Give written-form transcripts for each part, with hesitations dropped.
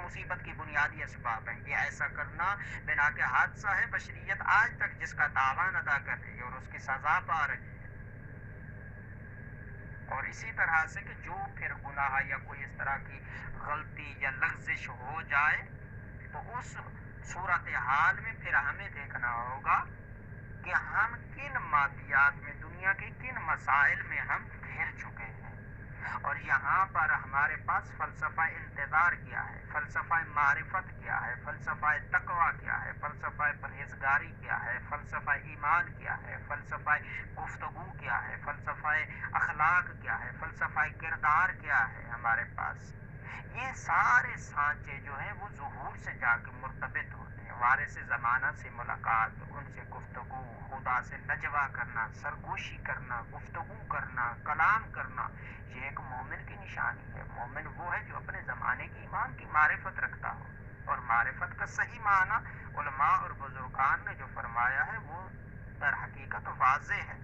مصیبت کی بنیادی اسباب ہیں. یہ ایسا کرنا بنا کے حادثہ ہے. بشریت آج تک جس کا تاوان ادا کر رہی ہے اور اس کی سزا پا رہی ہے. اور اسی طرح سے کہ جو پھر گناہ یا کوئی اس طرح کی غلطی یا لغزش ہو جائے تو اس صورتحال میں پھر ہمیں دیکھنا ہوگا کہ ہم کن مادیات میں دنیا کے کن مسائل میں ہم گھر چکے ہیں. اور یہاں پر ہمارے پاس فلسفہ انتظار کیا ہے, فلسفہ معرفت کیا ہے, فلسفہ تقوی کیا ہے, فلسفہ پرہیزگاری کیا ہے, فلسفہ ایمان کیا ہے, فلسفہ گفتگو کیا ہے, فلسفہ اخلاق کیا ہے, فلسفہ کردار کیا ہے ہمارے پاس. یہ سارے سانچے جو ہیں وہ ظہور سے جا کے مرتبط ہوتے ہیں. وارث زمانہ سے ملاقات, ان سے گفتگو, خدا سے نجوا کرنا, سرگوشی کرنا, گفتگو کرنا, کلام کرنا, یہ ایک مومن کی نشانی ہے. مومن وہ ہے جو اپنے زمانے کی ایمان کی معرفت رکھتا ہو. اور معرفت کا صحیح معنی علماء اور بزرگان نے جو فرمایا ہے وہ در حقیقت واضح ہے.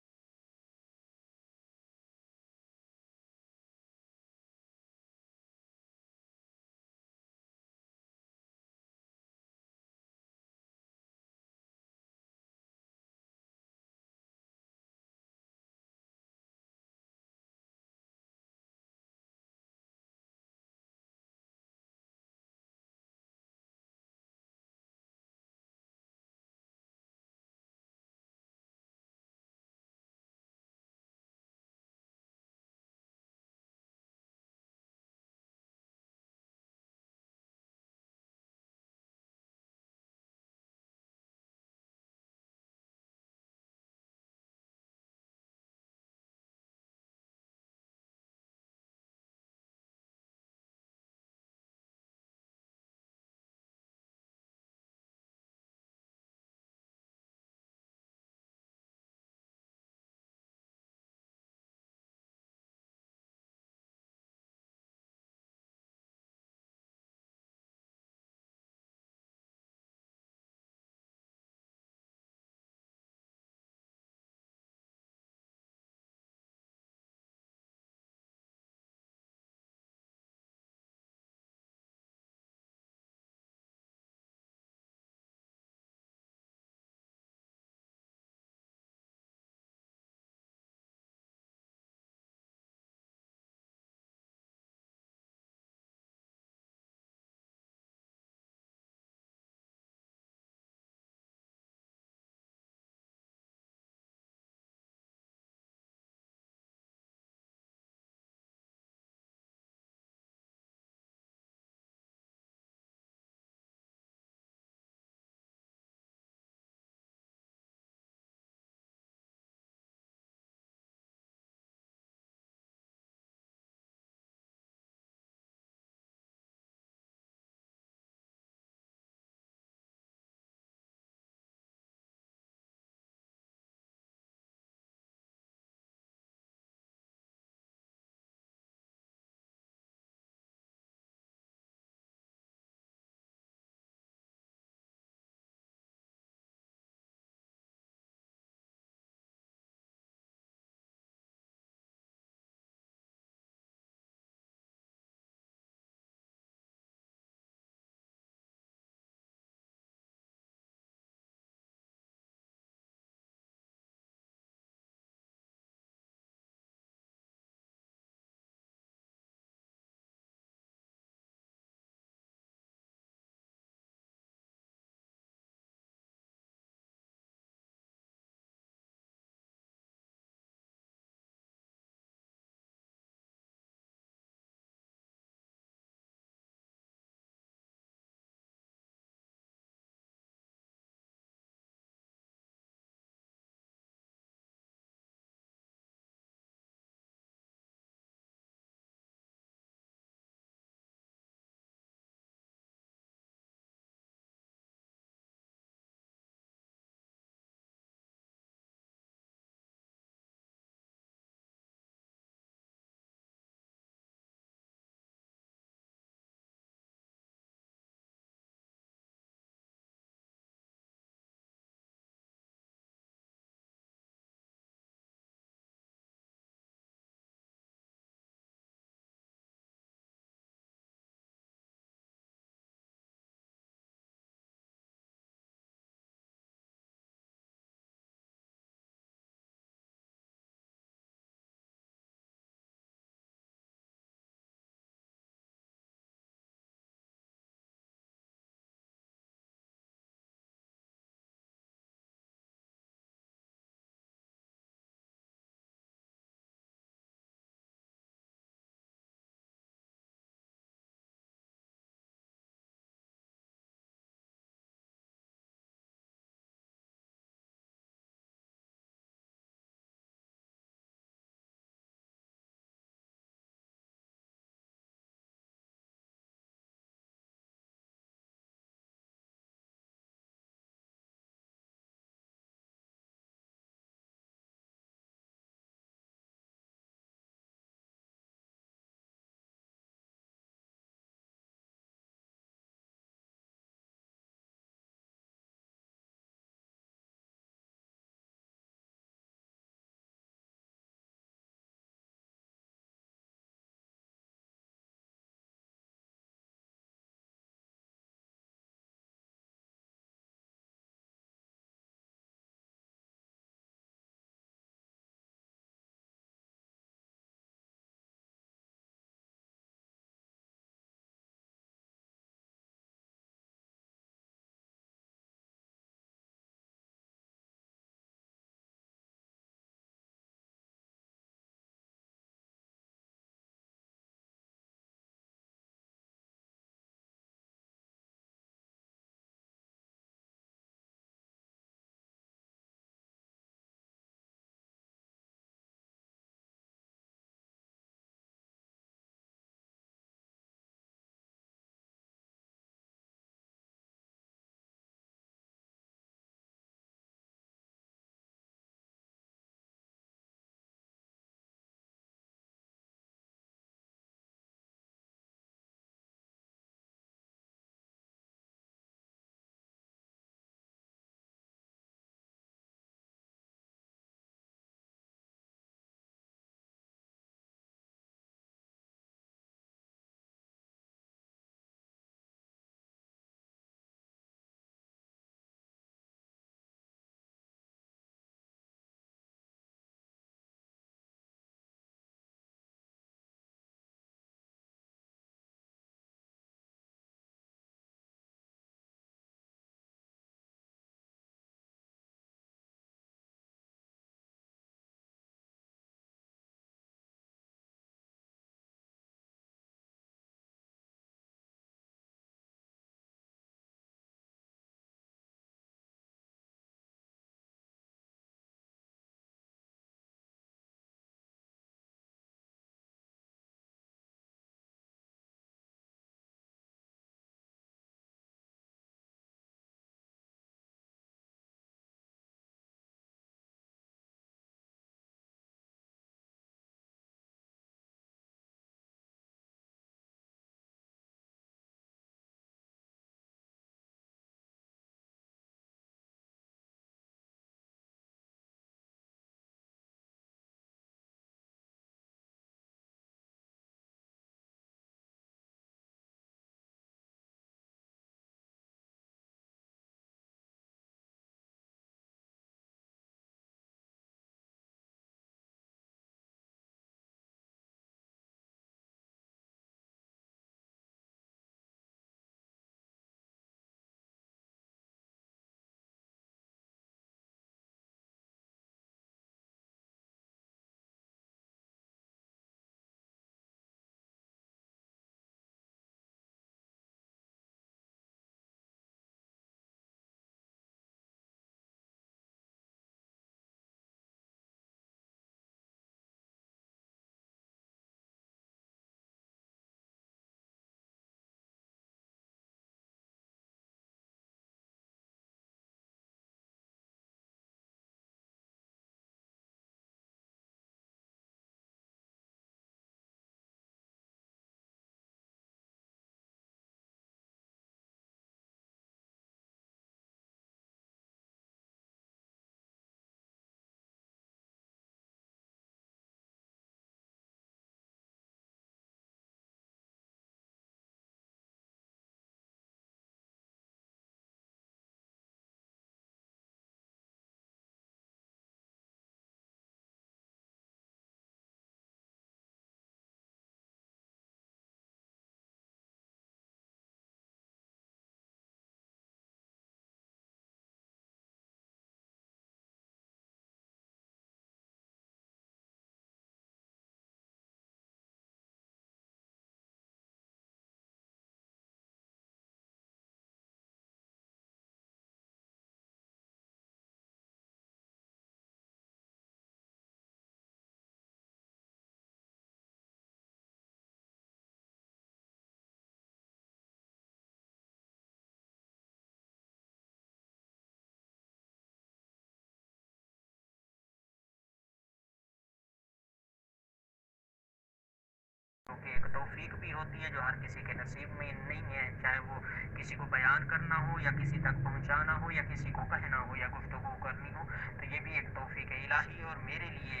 तौफीक भी होती है जो हर किसी के नसीब में नहीं है, चाहे वो किसी को बयान करना हो या किसी तक पहुंचाना हो या किसी को कहना हो या गुफ्तगू करनी हो, तो ये भी एक तौफीक इलाही है। और मेरे लिए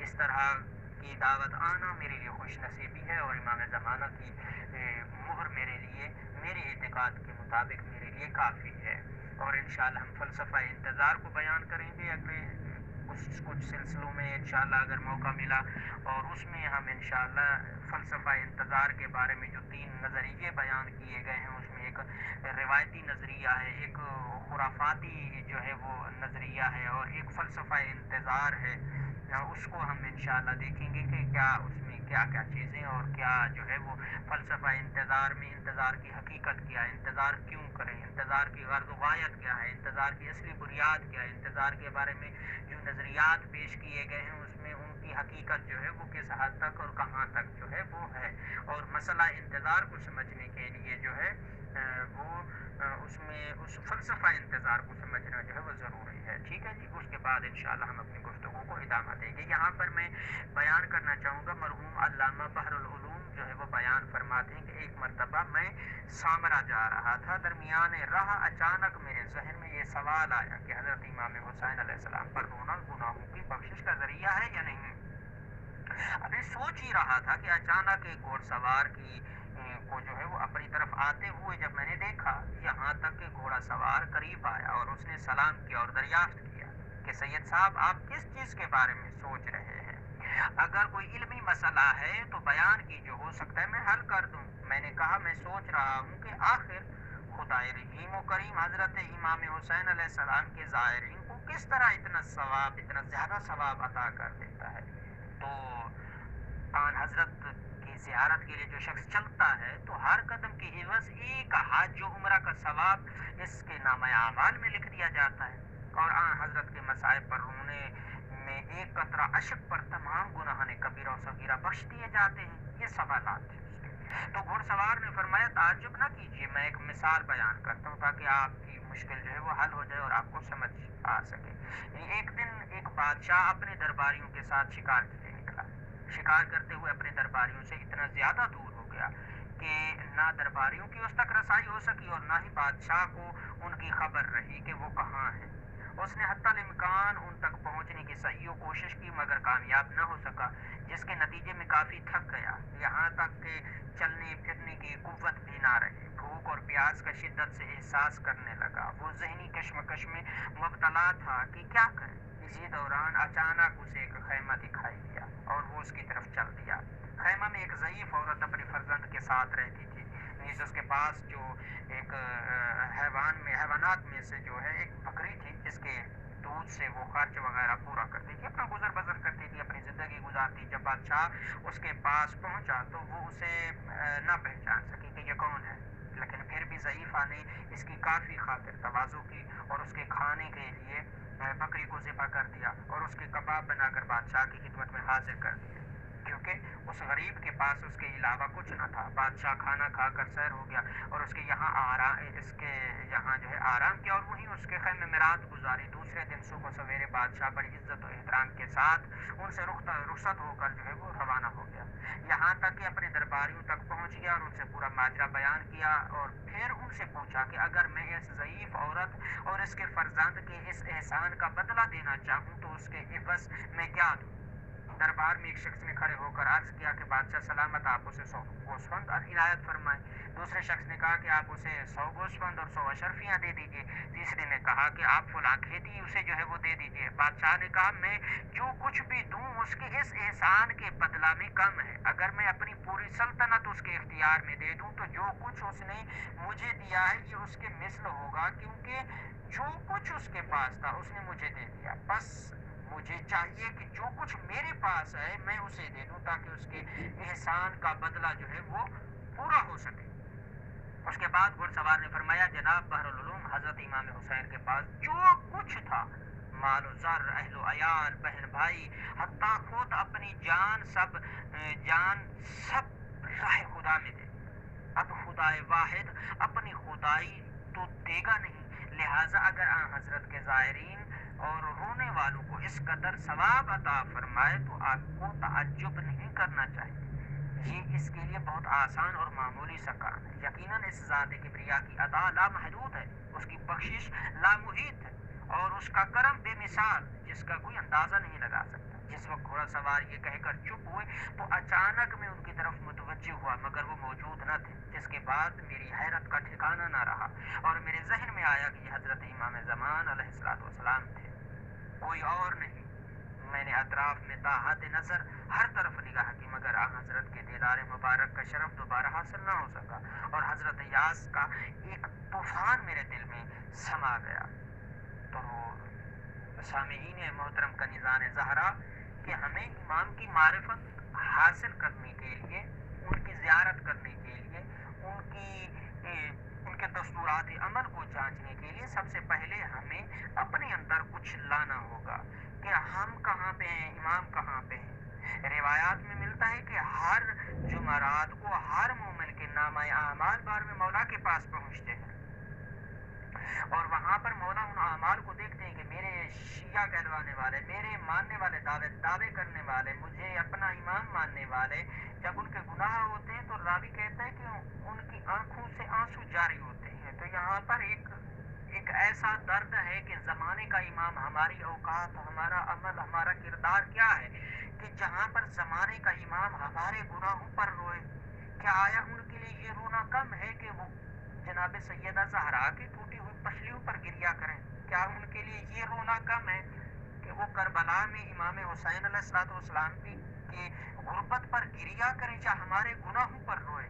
इस तरह की दावत आना मेरे लिए खुश नसीबी है, और इमाम ज़माना की मुहर मेरे लिए मेरे एतकाद के मुताबिक मेरे लिए काफ़ी है। और इंशाअल्लाह हम फ़लसफ़ा इंतज़ार को बयान करेंगे अगले कुछ सिलसिलों में इंशाअल्लाह अगर मौका मिला, और उसमें हम इंशाअल्लाह फ़लसफ़ा इंतज़ार के बारे में जो 3 नज़रिए बयान किए गए हैं, उसमें एक रिवायती नज़रिया है, एक खुराफाती जो है वो नज़रिया है, और एक फ़लसफ़ा इंतज़ार है। उसको हम इंशाअल्लाह देखेंगे कि क्या उसमें क्या क्या चीज़ें और क्या जो है वो फ़लसफ़ा इंतज़ार में इंतज़ार की हकीकत क्या है, इंतज़ार क्यों करें, इंतज़ार की गर्ज़ व गायत क्या है, इंतज़ार की असली बुनियाद क्या है, इंतज़ार के बारे में जो नज़रियात पेश किए गए हैं उसमें उनकी हकीकत जो है वो किस हद तक और कहाँ तक जो है वो है। और मसला इंतज़ार को समझने के लिए जो है उसमें उस फ़लसफ़ा इंतज़ार को समझना जो है वो ज़रूरी है। ठीक है जी, उसके बाद इंशाअल्लाह हम अपनी गुफ्तगू को इदामा देंगे। यहाँ पर मैं बयान करना चाहूँगा, मरहूम अल्लामा बहरुल उलूम जो है वो बयान फरमाते हैं कि एक मरतबा मैं सामरा जा रहा था, दरमियान राह अचानक मेरे जहन में ये सवाल आया कि हज़रत इमाम हुसैन अलैहिस्सलाम पर रोना गुनाहों की बख्शिश का ज़रिया है या नहीं। अभी सोच ही रहा था कि अचानक एक घोड़सवार को जो है वो अपनी तरफ आते हुए जब मैंने देखा, यहाँ तक कि घोड़ा सवार करीब आया और उसने सलाम किया और दरियाफ्त किया कि सैयद साहब आप किस चीज़ के बारे में सोच रहे हैं, अगर कोई इल्मी मसला है तो बयान की, जो हो सकता है मैं हल कर दूं। मैंने कहा मैं सोच रहा हूँ कि आखिर खुदाए रहीम व करीम हज़रत इमाम हुसैन अलैहिस्सलाम के ज़ायरीन को किस तरह इतना सवाब, इतना ज़्यादा सवाब अता कर देता है। तो आन हजरत की ज़ियारत के लिए जो शख्स चलता है तो हर कदम की एवज एक हज जो उम्रा का सवाब इसके नाम आमाल में लिख दिया जाता है, और आन हजरत के मसाइब पर रोने में एक कतरा अशक पर तमाम गुनाह कबीरा और सगीरा बख्श दिए जाते हैं। ये सवालात थे उसके। तो घुड़सवार ने फरमाया ताज्जुब ना कीजिए, मैं एक मिसाल बयान करता हूँ ताकि आपकी मुश्किल जो है वो हल हो जाए और आपको समझ आ सके। एक दिन एक बादशाह अपने दरबारियों के साथ शिकार के लिए निकला। शिकार करते हुए अपने दरबारियों से इतना ज्यादा दूर हो गया कि ना दरबारियों की उस तक रसाई हो सकी और ना ही बादशाह को उनकी खबर रही कि वो कहाँ है। उसने हत्तल इम्कान उन तक पहुंचने की सही कोशिश की मगर कामयाब न हो सका, जिसके नतीजे में काफी थक गया, यहाँ तक कि चलने फिरने की कुव्वत भी ना रही। भूख और प्यास का शिद्दत से एहसास करने लगा। वो जहनी कश्मकश में मुब्तला था कि क्या करे। इसी दौरान अचानक उसे एक खैमा दिखाई दिया और वो उसकी तरफ चल दिया। खैमा में एक ज़ईफ औरत अपने फर्जंद के साथ रहती थी। नीज उसके पास जो एक हैवानात में से जो है एक बकरी थी, जिसके दूध से वो खर्च वगैरह पूरा करती थी, अपना गुजर बसर करती थी, अपनी ज़िंदगी गुजारती। जब बादशाह उसके पास पहुंचा तो वो उसे न पहचान सकी कि ये कौन है, लेकिन फिर भी ज़ईफ़ा ने इसकी काफ़ी खातिर तवाज़ु की और उसके खाने के लिए बकरी को ज़िबा कर दिया और उसके कबाब बनाकर बादशाह की खिदमत में हाजिर कर दिए, क्योंकि उस गरीब के पास उसके अलावा कुछ न था। बादशाह खाना खाकर सैर हो गया और इसके यहाँ जो है आराम किया और वहीं उसके खैमे में रात गुजारी। दूसरे दिन सुबह सवेरे बादशाह बड़ी इज्जत और एहतराम के साथ उनसे रुखसत होकर जो है वो रवाना हो गया, यहाँ तक कि अपने दरबारियों तक पहुँच गया और उनसे पूरा माजरा बयान किया। और फिर उनसे पूछा कि अगर मैं इस ज़ईफ़ औरत और इसके फर्जंद के इस एहसान का बदला देना चाहूँ तो उसके एवज़ में क्या दूँ। दरबार में एक शख्स ने खड़े होकर अर्ज किया कि बादशाह सलामत, आप उसे 100 गोस्फंद इनायत फरमाएं। दूसरे शख्स ने कहा कि आप उसे 100 गोस्फंद और 100 अशरफियाँ दे दीजिए। तीसरे ने कहा कि आप फलां खेती उसे जो है वो दे दीजिए। बादशाह ने कहा मैं जो कुछ भी दूं उसके इस एहसान के बदला में कम है। अगर मैं अपनी पूरी सल्तनत उसके इख्तियार में दे दूं तो जो कुछ उसने मुझे दिया है ये उसके मिस्ल होगा, क्योंकि जो कुछ उसके पास था उसने मुझे दे दिया। बस मुझे चाहिए कि जो कुछ मेरे पास है मैं उसे दे दूं ताकि उसके एहसान का बदला जो है वो पूरा हो सके। उसके बाद घुड़सवार ने फरमाया जनाब बहरुल उलूम, हजरत इमाम हुसैन के पास जो कुछ था, माल ज़र, अहलो अयाल, बहन भाई, हत्ता खुद अपनी जान सब राह खुदा में दे। अब खुदाए वाहिद अपनी खुदाई तो देगा नहीं, लिहाजा अगर हजरत के ज़ायरीन और रोने वालों को इस कदर सवाब अता फरमाए तो आपको ताज्जुब नहीं करना चाहिए। یہ اس کے لیے بہت آسان اور معمولی سا کام ہے. یقیناً اس ذات کبریا کی عطا لامحدود ہے، اس کی بخشش لامحیط ہے، اور اس کا کرم بے مثال جس کا کوئی اندازہ نہیں لگا سکتا. جس وقت گھوڑا سوار یہ کہہ کر چپ ہوئے تو اچانک میں ان کی طرف متوجہ ہوا مگر وہ موجود نہ تھے، جس کے بعد میری حیرت کا ٹھکانہ نہ رہا اور میرے ذہن میں آیا کہ یہ حضرت امام زمان علیہ السلام تھے، کوئی اور نہیں. میں نے اطراف میں تاحت نظر ہر طرف نگاہ کی مگر آن حضرت کے دیدار مبارک کا شرف دوبارہ حاصل نہ ہو سکا اور حضرت یاس کا ایک طوفان میرے دل میں سما گیا. تو سامعین محترم کنیزان زہرا کہ ہمیں امام کی معرفت حاصل کرنے کے لیے، ان کی زیارت کرنے کے لیے، ان کے دستورات عمل کو جانچنے کے لیے سب سے پہلے ہمیں اپنے اندر کچھ لانا ہوگا کہ ہم کہاں پہ ہیں، امام کہاں پہ ہیں. روایات میں ملتا ہے کہ ہر جمعرات کو ہر مومن کے نامہ اعمال بار میں مولا کے پاس پہنچتے ہیں اور وہاں پر مولا ان اعمال کو دیکھتے ہیں کہ میرے شیعہ کہلوانے والے، میرے ماننے والے، دعوے کرنے والے، مجھے اپنا امام ماننے والے، جب ان کے گناہ ہوتے ہیں تو راوی کہتا ہے کہ ان کی آنکھوں سے آنسو جاری ہوتے ہیں. تو یہاں پر ایک ایسا درد ہے کہ زمانے کا امام، ہماری اوقات، ہمارا عمل، ہمارا کردار کیا ہے کہ جہاں پر زمانے کا امام ہمارے گناہوں پر روئے. کیا آیا ان کے لیے یہ رونا کم ہے کہ وہ جناب سیدہ زہرا کی ٹوٹی ہوئی پسلیوں پر گریا کریں؟ کیا ان کے لیے یہ رونا کم ہے کہ وہ کربلا میں امام حسین علیہ السلام کی غربت پر گریا کریں یا ہمارے گناہوں پر روئے؟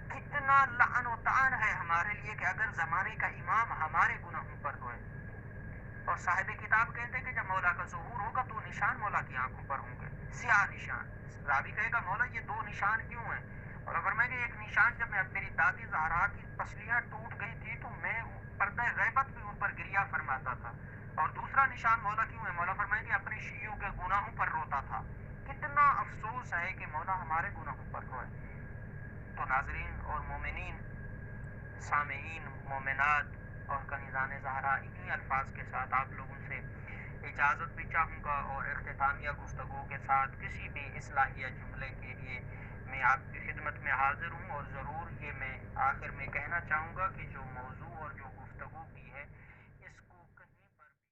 کتنا لعن و طعن ہے ہمارے لیے کہ اگر زمانے کا امام ہمارے گناہوں پر روئے. اور صاحب کتاب کہتے ہیں کہ جب مولا کا ظہور ہوگا تو نشان مولا کی آنکھوں پر ہوں گے، سیاہ نشان. راوی کہے گا مولا یہ دو نشان کیوں ہیں؟ اور اگر میں نے ایک نشان، جب میں میری دادی زہرا کی پسلیاں ٹوٹ گئی تھی تو میں پردہ غیبت بھی ان پر گریا فرماتا تھا. اور دوسرا نشان مولا کیوں ہے؟ مولا فرمائے کہ اپنے شیعوں کے گناہوں پر روتا تھا. کتنا افسوس ہے کہ مولا ہمارے گناہوں پر روئے. تو ناظرین اور مومنین، سامعین، مومنات اور کنیزان زہرا، انہی الفاظ کے ساتھ آپ لوگوں سے اجازت بھی چاہوں گا اور اختتامیہ گفتگو کے ساتھ کسی بھی اصلاحیہ جملے کے لیے میں آپ کی خدمت میں حاضر ہوں. اور ضرور یہ میں آخر میں کہنا چاہوں گا کہ جو موضوع اور جو گفتگو کی ہے